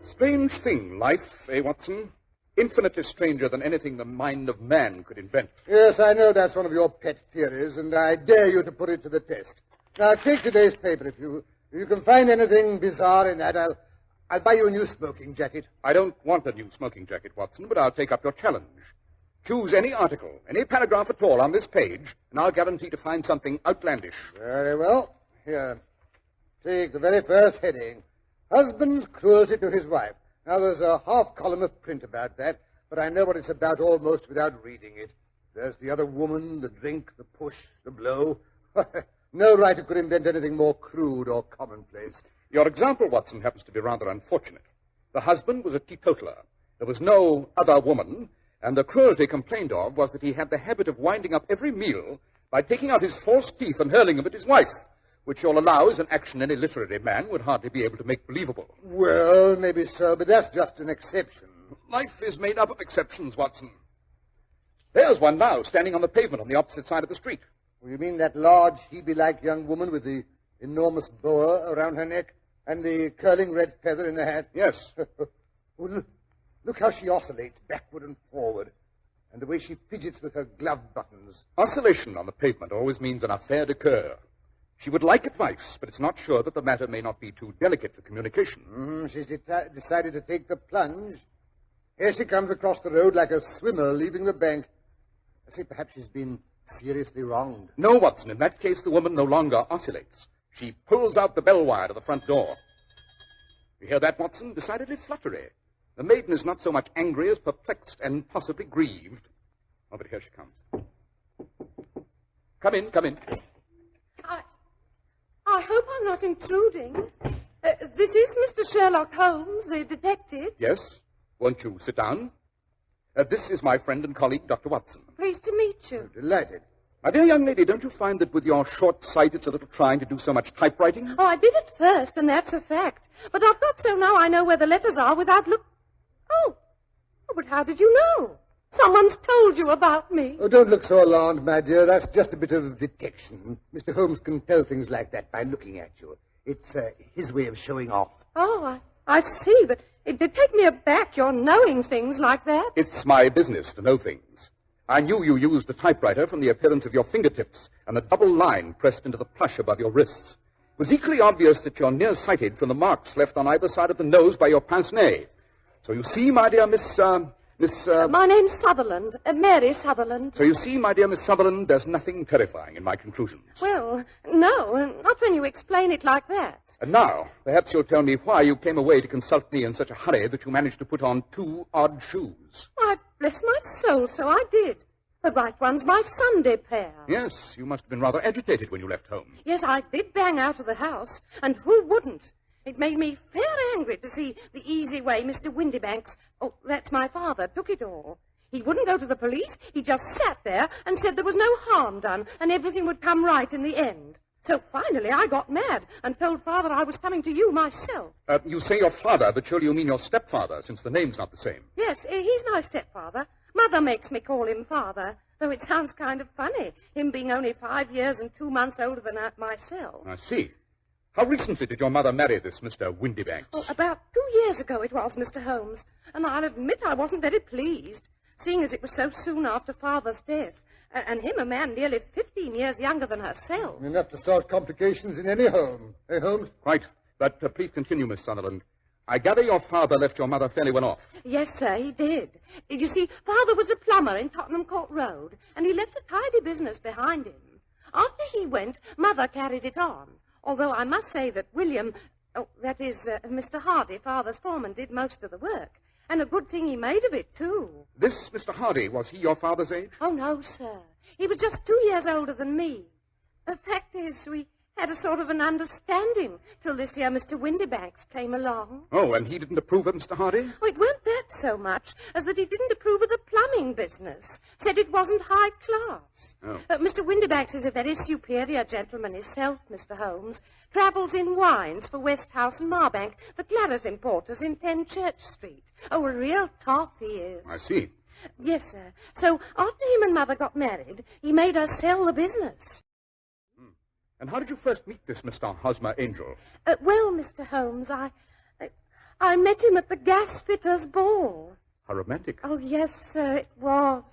Strange thing, life, Watson? Infinitely stranger than anything the mind of man could invent. Yes, I know that's one of your pet theories, and I dare you to put it to the test. Now, take today's paper. If you can find anything bizarre in that, I'll buy you a new smoking jacket. I don't want a new smoking jacket, Watson, but I'll take up your challenge. Choose any article, any paragraph at all on this page, and I'll guarantee to find something outlandish. Very well. Here, take the very first heading. Husband's cruelty to his wife. Now, there's a half column of print about that, but I know what it's about almost without reading it. There's the other woman, the drink, the push, the blow. No writer could invent anything more crude or commonplace. Your example, Watson, happens to be rather unfortunate. The husband was a teetotaler. There was no other woman, and the cruelty complained of was that he had the habit of winding up every meal by taking out his false teeth and hurling them at his wife, which you'll allow is an action any literary man would hardly be able to make believable. Well, maybe so, but that's just an exception. Life is made up of exceptions, Watson. There's one now, standing on the pavement on the opposite side of the street. You mean that large, Hebe-like young woman with the enormous boa around her neck and the curling red feather in the hat? Yes. Well, look how she oscillates backward and forward, and the way she fidgets with her glove buttons. Oscillation on the pavement always means an affaire de coeur. She would like advice, but it's not sure that the matter may not be too delicate for communication. She's decided to take the plunge. Here she comes across the road like a swimmer leaving the bank. I say perhaps she's been seriously wronged. No, Watson. In that case, the woman no longer oscillates. She pulls out the bell wire to the front door. You hear that, Watson? Decidedly fluttery. The maiden is not so much angry as perplexed and possibly grieved. Oh, but here she comes. Come in, come in. I hope I'm not intruding. This is Mr. Sherlock Holmes, the detective. Yes. Won't you sit down? This is my friend and colleague, Dr. Watson. Pleased to meet you. Delighted. My dear young lady, don't you find that with your short sight it's a little trying to do so much typewriting? Oh, I did at first, and that's a fact. But I've got so now I know where the letters are without Oh, but how did you know? Someone's told you about me. Oh, don't look so alarmed, my dear. That's just a bit of detection. Mr. Holmes can tell things like that by looking at you. It's his way of showing off. Oh, I see, but it did take me aback, your knowing things like that. It's my business to know things. I knew you used a typewriter from the appearance of your fingertips and a double line pressed into the plush above your wrists. It was equally obvious that you're nearsighted from the marks left on either side of the nose by your pince-nez. So you see, my dear Miss... My name's Sutherland, Mary Sutherland. So you see, my dear Miss Sutherland, there's nothing terrifying in my conclusions. Well, no, not when you explain it like that. And now, perhaps you'll tell me why you came away to consult me in such a hurry that you managed to put on 2 odd shoes. Why, bless my soul, so I did. The right one's my Sunday pair. Yes, you must have been rather agitated when you left home. Yes, I did bang out of the house, and who wouldn't? It made me fair angry to see the easy way Mr. Windybanks, oh, that's my father, took it all. He wouldn't go to the police. He just sat there and said there was no harm done and everything would come right in the end. So finally I got mad and told Father I was coming to you myself. You say your father, but surely you mean your stepfather, since the name's not the same. Yes, he's my stepfather. Mother makes me call him Father, though it sounds kind of funny, him being only 5 years and 2 months older than myself. I see. How recently did your mother marry this Mr. Windybanks? Oh, about 2 years ago it was, Mr. Holmes. And I'll admit I wasn't very pleased, seeing as it was so soon after Father's death. And him a man nearly 15 years younger than herself. Enough to start complications in any home. Eh, Holmes? Right. But please continue, Miss Sutherland. I gather your father left your mother fairly well off. Yes, sir, he did. You see, Father was a plumber in Tottenham Court Road, and he left a tidy business behind him. After he went, Mother carried it on. Although I must say that William, Mr. Hardy, Father's foreman, did most of the work. And a good thing he made of it, too. This Mr. Hardy, was he your father's age? Oh, no, sir. He was just 2 years older than me. The fact is, we had a sort of an understanding till this year Mr. Windybanks came along. Oh, and he didn't approve of Mr. Hardy? Oh, it weren't that so much as that he didn't approve of the plumbing business. Said it wasn't high class. Oh. Mr. Windybanks is a very superior gentleman himself, Mr. Holmes. Travels in wines for Westhouse and Marbank, the claret importers in 10 Church Street. Oh, a real toff he is. I see. Yes, sir. So after him and Mother got married, he made us sell the business. And how did you first meet this Mr. Hosmer Angel? Well, Mr. Holmes, I I met him at the gasfitter's ball. How romantic. Oh, yes, sir, it was.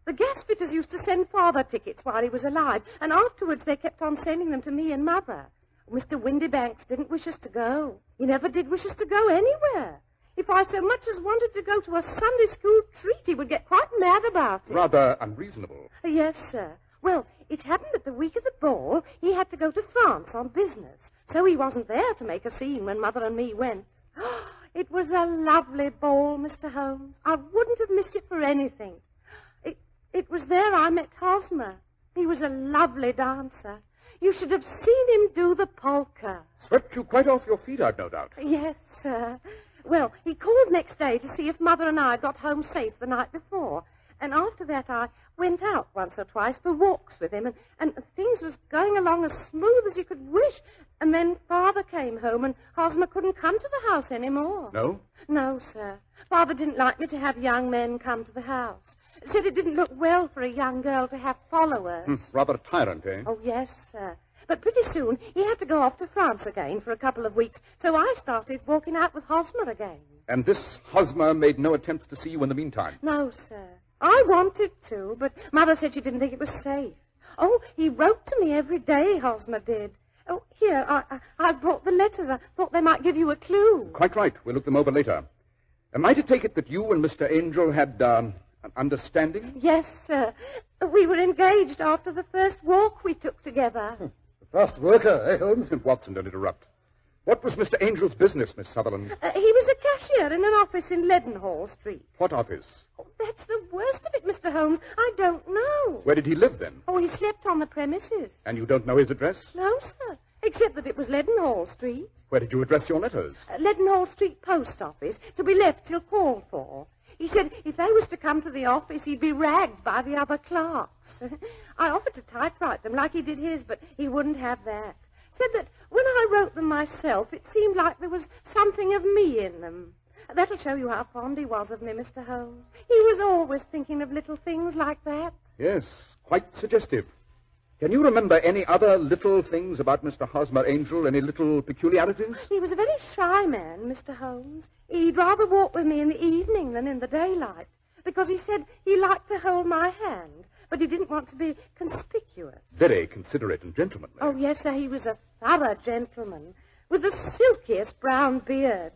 The gasfitters used to send Father tickets while he was alive, and afterwards they kept on sending them to me and Mother. Mr. Windybanks didn't wish us to go. He never did wish us to go anywhere. If I so much as wanted to go to a Sunday school treat, he would get quite mad about it. Rather unreasonable. Yes, sir. Well, it happened that the week of the ball, he had to go to France on business, so he wasn't there to make a scene when Mother and me went. It was a lovely ball, Mr. Holmes. I wouldn't have missed it for anything. It was there I met Hosmer. He was a lovely dancer. You should have seen him do the polka. Swept you quite off your feet, I've no doubt. Yes, sir. Well, he called next day to see if Mother and I got home safe the night before. And after that, I went out once or twice for walks with him, and things was going along as smooth as you could wish. And then Father came home, and Hosmer couldn't come to the house anymore. No? No, sir. Father didn't like me to have young men come to the house. Said it didn't look well for a young girl to have followers. Rather a tyrant, eh? Oh, yes, sir. But pretty soon he had to go off to France again for a couple of weeks, so I started walking out with Hosmer again. And this Hosmer made no attempts to see you in the meantime? No, sir. I wanted to, but Mother said she didn't think it was safe. Oh, he wrote to me every day, Hosmer did. Oh, here, I brought the letters. I thought they might give you a clue. Quite right. We'll look them over later. Am I to take it that you and Mr. Angel had an understanding? Yes, sir. We were engaged after the first walk we took together. The first worker, eh, Holmes? Watson, don't interrupt. What was Mr. Angel's business, Miss Sutherland? He was a cashier in an office in Leadenhall Street. What office? Oh, that's the worst of it, Mr. Holmes. I don't know. Where did he live, then? Oh, he slept on the premises. And you don't know his address? No, sir, except that it was Leadenhall Street. Where did you address your letters? Leadenhall Street Post Office, to be left till called for. He said if they was to come to the office, he'd be ragged by the other clerks. I offered to typewrite them like he did his, but he wouldn't have that. Said that when I wrote them myself, it seemed like there was something of me in them. That'll show you how fond he was of me, Mr. Holmes. He was always thinking of little things like that. Yes, quite suggestive. Can you remember any other little things about Mr. Hosmer Angel? Any little peculiarities? He was a very shy man, Mr. Holmes. He'd rather walk with me in the evening than in the daylight, because he said he liked to hold my hand, but he didn't want to be conspicuous. Very considerate and gentlemanly. Oh, yes, sir, he was a thorough gentleman, with the silkiest brown beard.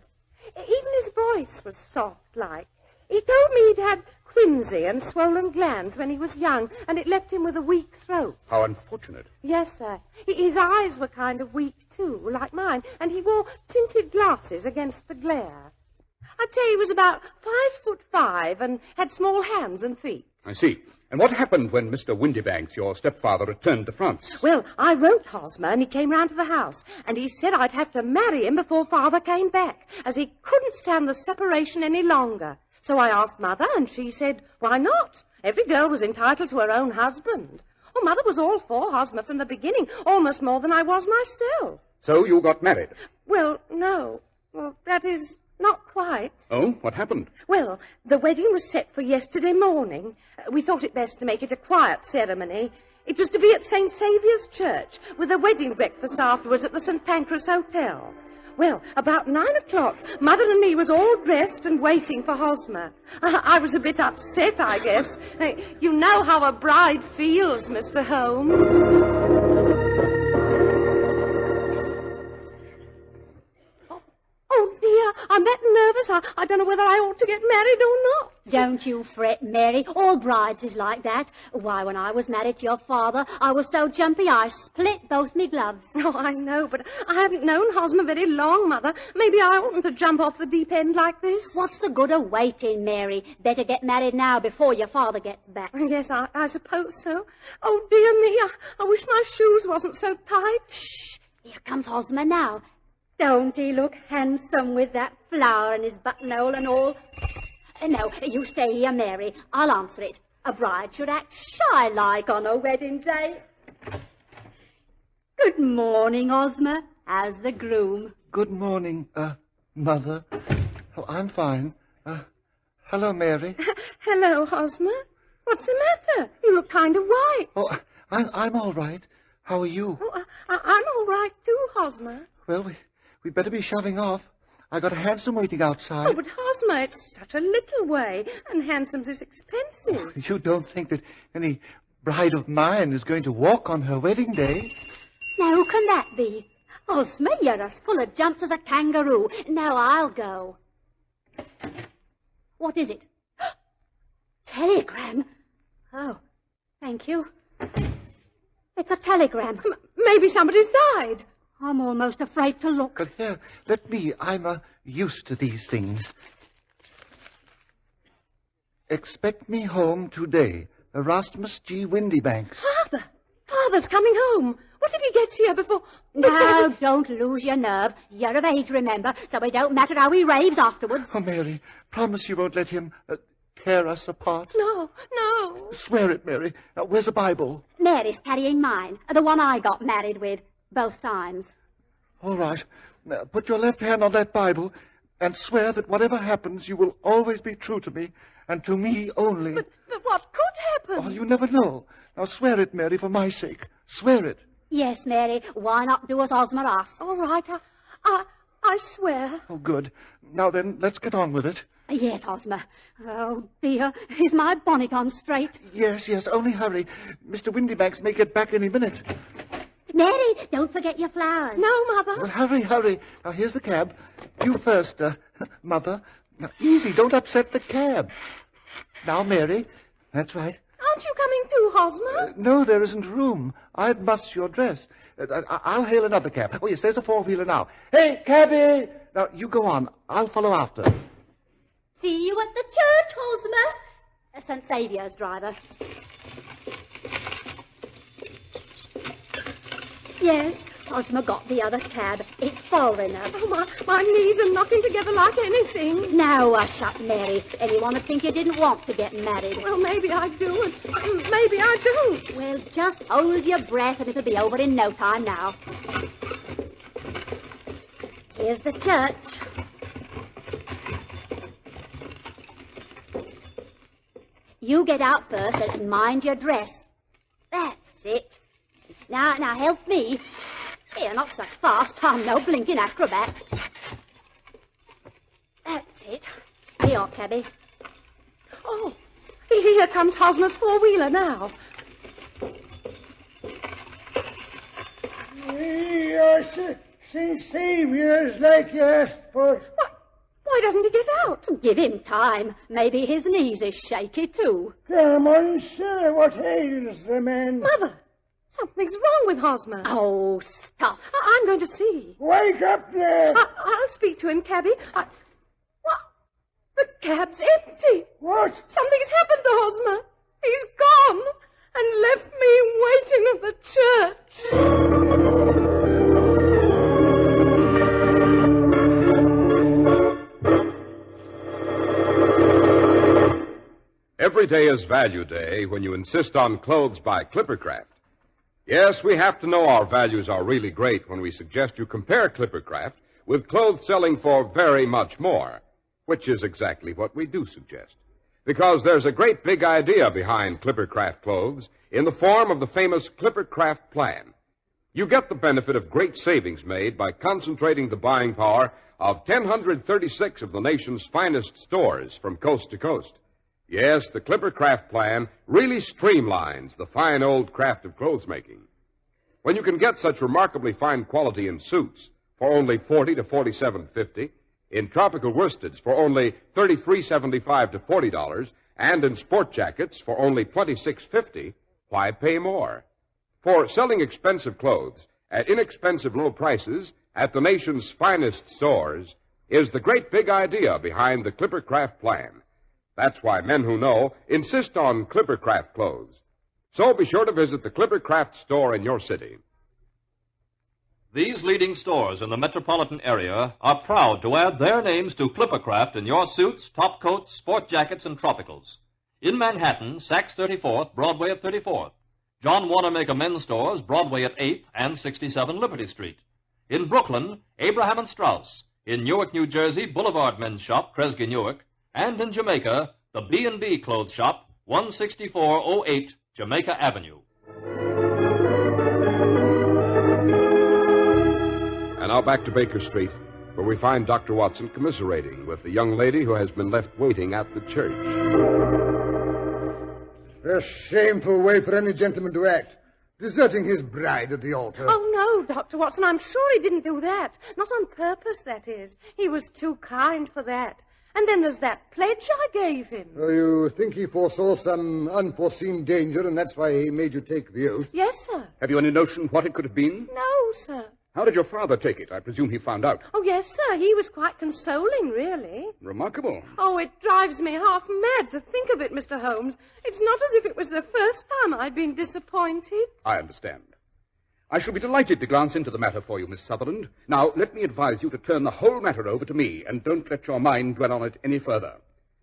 Even his voice was soft-like. He told me he'd had quinsy and swollen glands when he was young, and it left him with a weak throat. How unfortunate. Yes, sir. His eyes were kind of weak, too, like mine, and he wore tinted glasses against the glare. I'd say he was about 5'5" and had small hands and feet. I see. And what happened when Mr. Windybanks, your stepfather, returned to France? Well, I wrote Hosmer, and he came round to the house, and he said I'd have to marry him before Father came back, as he couldn't stand the separation any longer. So I asked Mother, and she said, why not? Every girl was entitled to her own husband. Oh, Mother was all for Hosmer from the beginning, almost more than I was myself. So you got married? Well, no. Well, that is, not quite. Oh, what happened? Well, the wedding was set for yesterday morning. We thought it best to make it a quiet ceremony. It was to be at St. Saviour's Church, with a wedding breakfast afterwards at the St. Pancras Hotel. Well, about 9 o'clock, Mother and me was all dressed and waiting for Hosmer. I was a bit upset, I guess. You know how a bride feels, Mr. Holmes. Oh, dear, I'm that nervous. I don't know whether I ought to get married or not. Don't you fret, Mary. All brides is like that. Why, when I was married to your father, I was so jumpy I split both me gloves. Oh, I know, but I hadn't known Hosmer very long, Mother. Maybe I oughtn't to jump off the deep end like this. What's the good of waiting, Mary? Better get married now before your father gets back. Yes, I suppose so. Oh, dear me, I wish my shoes wasn't so tight. Shh, here comes Hosmer now. Don't he look handsome with that flower in his buttonhole and all? No, you stay here, Mary. I'll answer it. A bride should act shy-like on her wedding day. Good morning, Hosmer. How's the groom? Good morning, Mother. Oh, I'm fine. Hello, Mary. Hello, Hosmer. What's the matter? You look kind of white. Oh, I'm all right. How are you? Oh, I'm all right, too, Hosmer. Well, we'd better be shoving off. I got a hansom waiting outside. Oh, but Hosmer, it's such a little way, and hansoms is expensive. You don't think that any bride of mine is going to walk on her wedding day? Now, who can that be? Hosmer, you're as full of jumps as a kangaroo. Now I'll go. What is it? Telegram? Oh, thank you. It's a telegram. Maybe somebody's died. I'm almost afraid to look. But here, let me. I'm used to these things. Expect me home today. Erasmus G. Windybanks. Father! Father's coming home. What if he gets here before... Now, don't lose your nerve. You're of age, remember, so it don't matter how he raves afterwards. Oh, Mary, promise you won't let him tear us apart. No, no. Swear it, Mary. Now, where's the Bible? Mary's carrying mine, the one I got married with, both times. All right. Now, put your left hand on that Bible and swear that whatever happens, you will always be true to me, and to me only. But what could happen? Oh, you never know. Now, swear it, Mary, for my sake. Swear it. Yes, Mary, why not do as Hosmer asks? All right, I swear. Oh, good. Now then, let's get on with it. Yes, Hosmer. Oh, dear, is my bonnet on straight? Yes, only hurry. Mr. Windybanks may get back any minute. Mary, don't forget your flowers. No, Mother. Well, hurry. Now, here's the cab. You first, Mother. Now, easy, don't upset the cab. Now, Mary. That's right. Aren't you coming too, Hosmer? No, there isn't room. I'd muss your dress. I'll hail another cab. Oh, yes, there's a four-wheeler now. Hey, cabby! Now, you go on. I'll follow after. See you at the church, Hosmer. St. Saviour's driver. Yes, Hosmer got the other cab. It's following us. Oh, my knees are knocking together like anything. Now hush up, Mary. Anyone would think you didn't want to get married. Well, maybe I do, and maybe I don't. Well, just hold your breath and it'll be over in no time now. Here's the church. You get out first and mind your dress. That's it. Now help me. Here, not so fast. I'm no blinking acrobat. That's it. Here you are, cabby. Oh, here comes Hosmer's four-wheeler now. St. Saviour's like you asked for. Why doesn't he get out? Give him time. Maybe his knees is shaky, too. Come on, sir. What ails the man? Mother, something's wrong with Hosmer. Oh, stuff. I'm going to see. Wake up there. I'll speak to him, cabby. What? The cab's empty. What? Something's happened to Hosmer. He's gone and left me waiting at the church. Every day is value day when you insist on clothes by Clippercraft. Yes, we have to know our values are really great when we suggest you compare Clippercraft with clothes selling for very much more, which is exactly what we do suggest. Because there's a great big idea behind Clippercraft clothes in the form of the famous Clippercraft plan. You get the benefit of great savings made by concentrating the buying power of 1,036 of the nation's finest stores from coast to coast. Yes, the Clippercraft plan really streamlines the fine old craft of clothes making. When you can get such remarkably fine quality in suits for only $40 to $47.50, in tropical worsteds for only $33.75 to $40, and in sport jackets for only $26.50, why pay more? For selling expensive clothes at inexpensive low prices at the nation's finest stores is the great big idea behind the Clippercraft plan. That's why men who know insist on Clippercraft clothes. So be sure to visit the Clippercraft store in your city. These leading stores in the metropolitan area are proud to add their names to Clippercraft in your suits, top coats, sport jackets, and tropicals. In Manhattan, Saks 34th, Broadway at 34th. John Wanamaker Men's Stores, Broadway at 8th and 67 Liberty Street. In Brooklyn, Abraham and Strauss. In Newark, New Jersey, Boulevard Men's Shop, Kresge Newark. And in Jamaica, the B&B Clothes Shop, 16408 Jamaica Avenue. And now back to Baker Street. where we find Dr. Watson commiserating with the young lady who has been left waiting at the church. A shameful way for any gentleman to act. Deserting his bride at the altar. Oh, no, Dr. Watson, I'm sure he didn't do that. Not on purpose, that is. He was too kind for that. And then there's that pledge I gave him. Oh, you think he foresaw some unforeseen danger, and that's why he made you take the oath? Yes, sir. Have you any notion what it could have been? No, sir. How did your father take it? I presume he found out. Oh, yes, sir. He was quite consoling, really. Remarkable. Oh, it drives me half mad to think of it, Mr. Holmes. It's not as if it was the first time I'd been disappointed. I understand. I shall be delighted to glance into the matter for you, Miss Sutherland. Now, let me advise you to turn the whole matter over to me, and don't let your mind dwell on it any further.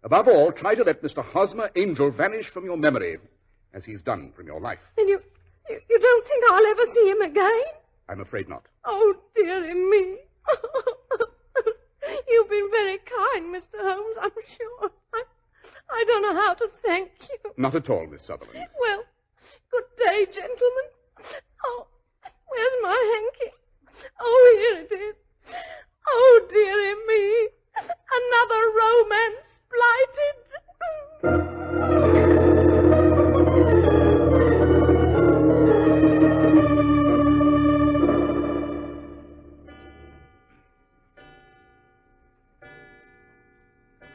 Above all, try to let Mr. Hosmer Angel vanish from your memory, as he's done from your life. Then you don't think I'll ever see him again? I'm afraid not. Oh, dearie me. You've been very kind, Mr. Holmes, I'm sure. I don't know how to thank you. Not at all, Miss Sutherland. Well, good day, gentlemen. Oh, where's my hanky? Oh, here it is. Oh, dearie me. Another romance blighted.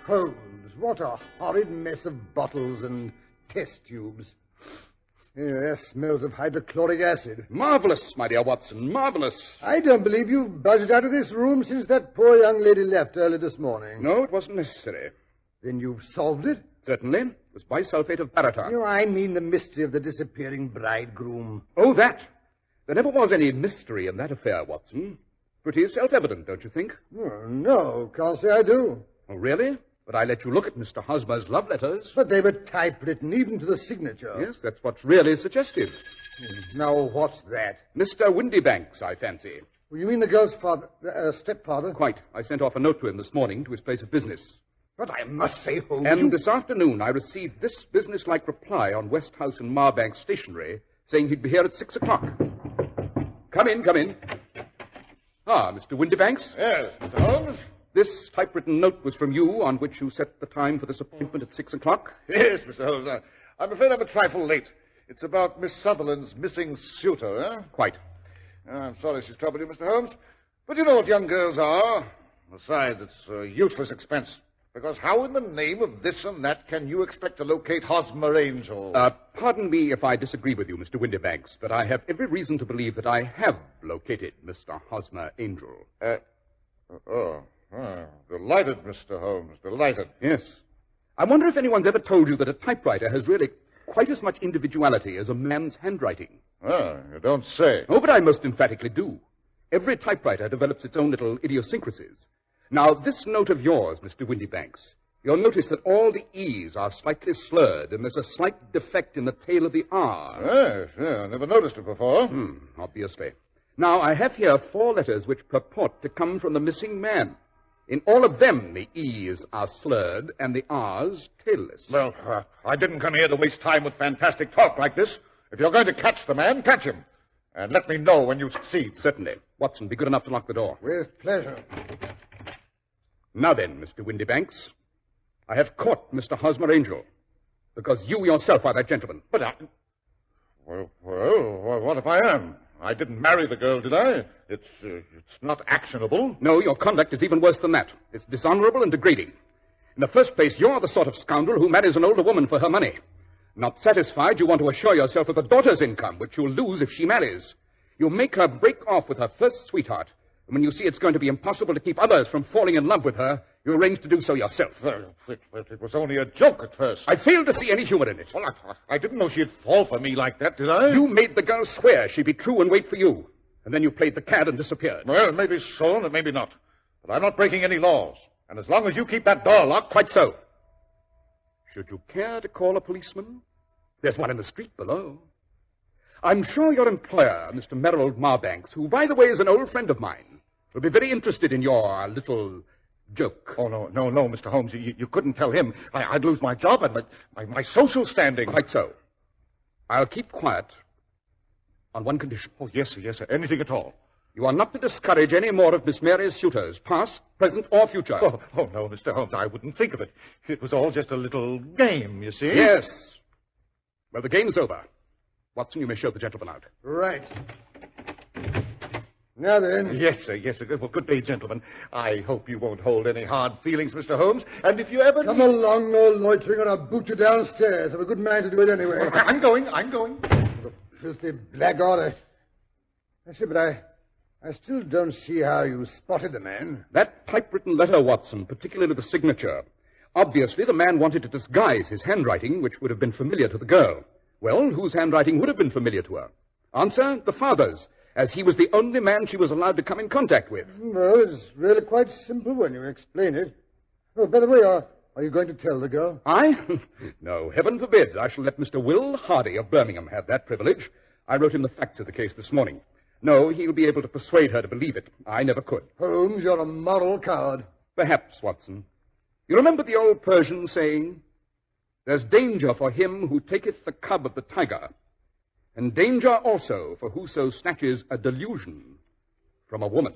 Holmes, what a horrid mess of bottles and test tubes. That smells of hydrochloric acid. Marvelous, my dear Watson, marvelous. I don't believe you've buzzed out of this room since that poor young lady left early this morning. No, it wasn't necessary. Then you've solved it? Certainly. It was bisulfate of baryton. No, I mean the mystery of the disappearing bridegroom. Oh, that. There never was any mystery in that affair, Watson. Pretty self-evident, don't you think? Oh, no, can't say I do. Oh, really? But I let you look at Mr. Hosmer's love letters. But they were typewritten, even to the signature. Yes, that's what's really suggestive. Now, what's that? Mr. Windybanks, I fancy. Well, you mean the girl's father, stepfather? Quite. I sent off a note to him this morning to his place of business. But I must say, Holmes... And this afternoon I received this business-like reply on West House and Marbank stationery saying he'd be here at 6 o'clock. Come in, come in. Ah, Mr. Windybanks? Yes, Mr. Holmes? This typewritten note was from you on which you set the time for this appointment at 6 o'clock? Yes, Mr. Holmes. I'm afraid I'm a trifle late. It's about Miss Sutherland's missing suitor, eh? Quite. I'm sorry she's troubled you, Mr. Holmes. But you know what young girls are. Besides, it's a useless expense. Because how in the name of this and that can you expect to locate Hosmer Angel? Pardon me if I disagree with you, Mr. Windybanks, but I have every reason to believe that I have located Mr. Hosmer Angel. Delighted, Mr. Holmes, delighted. Yes. I wonder if anyone's ever told you that a typewriter has really quite as much individuality as a man's handwriting. You don't say. Oh, but I most emphatically do. Every typewriter develops its own little idiosyncrasies. Now, this note of yours, Mr. Windybanks, you'll notice that all the E's are slightly slurred, and there's a slight defect in the tail of the R. Yes, I never noticed it before. Obviously. Now, I have here 4 letters which purport to come from the missing man. In all of them, the E's are slurred and the R's tailless. Well, I didn't come here to waste time with fantastic talk like this. If you're going to catch the man, catch him. And let me know when you succeed. Certainly. Watson, be good enough to lock the door. With pleasure. Now then, Mr. Windybanks, I have caught Mr. Hosmer Angel, because you yourself are that gentleman. But Well, what if I am? I didn't marry the girl, did I? It's not actionable. No, your conduct is even worse than that. It's dishonorable and degrading. In the first place, you're the sort of scoundrel who marries an older woman for her money. Not satisfied, you want to assure yourself of the daughter's income, which you'll lose if she marries. You make her break off with her first sweetheart. And when you see it's going to be impossible to keep others from falling in love with her, you arrange to do so yourself. It was only a joke at first. I fail to see any humor in it. Well, I didn't know she'd fall for me like that, did I? You made the girl swear she'd be true and wait for you. And then you played the cad and disappeared. Well, maybe so, and maybe not. But I'm not breaking any laws. And as long as you keep that door locked... Quite so. Should you care to call a policeman? There's one in the street below. I'm sure your employer, Mr. Merrill Marbanks, who, by the way, is an old friend of mine, will be very interested in your little joke. Oh, no, Mr. Holmes. You couldn't tell him. I'd lose my job and my social standing. Quite so. I'll keep quiet on one condition. Oh, yes, sir. Anything at all. You are not to discourage any more of Miss Mary's suitors, past, present, or future. Oh, no, Mr. Holmes, I wouldn't think of it. It was all just a little game, you see. Yes. Well, the game's over. Watson, you may show the gentleman out. Right. Now then. Yes, sir. Well, good day, gentlemen. I hope you won't hold any hard feelings, Mr. Holmes. And if you ever... Come along, no loitering, or I'll boot you downstairs. I'm a good man to do it anyway. I'm going. The filthy blackguard. I say, but I still don't see how you spotted the man. That typewritten letter, Watson, particularly the signature. Obviously, the man wanted to disguise his handwriting, which would have been familiar to the girl. Well, whose handwriting would have been familiar to her? Answer, the father's, as he was the only man she was allowed to come in contact with. Well, it's really quite simple when you explain it. Oh, by the way, are you going to tell the girl? I? No, heaven forbid. I shall let Mr. Will Hardy of Birmingham have that privilege. I wrote him the facts of the case this morning. No, he'll be able to persuade her to believe it. I never could. Holmes, you're a moral coward. Perhaps, Watson. You remember the old Persian saying, "There's danger for him who taketh the cub of the tiger, and danger also for whoso snatches a delusion from a woman."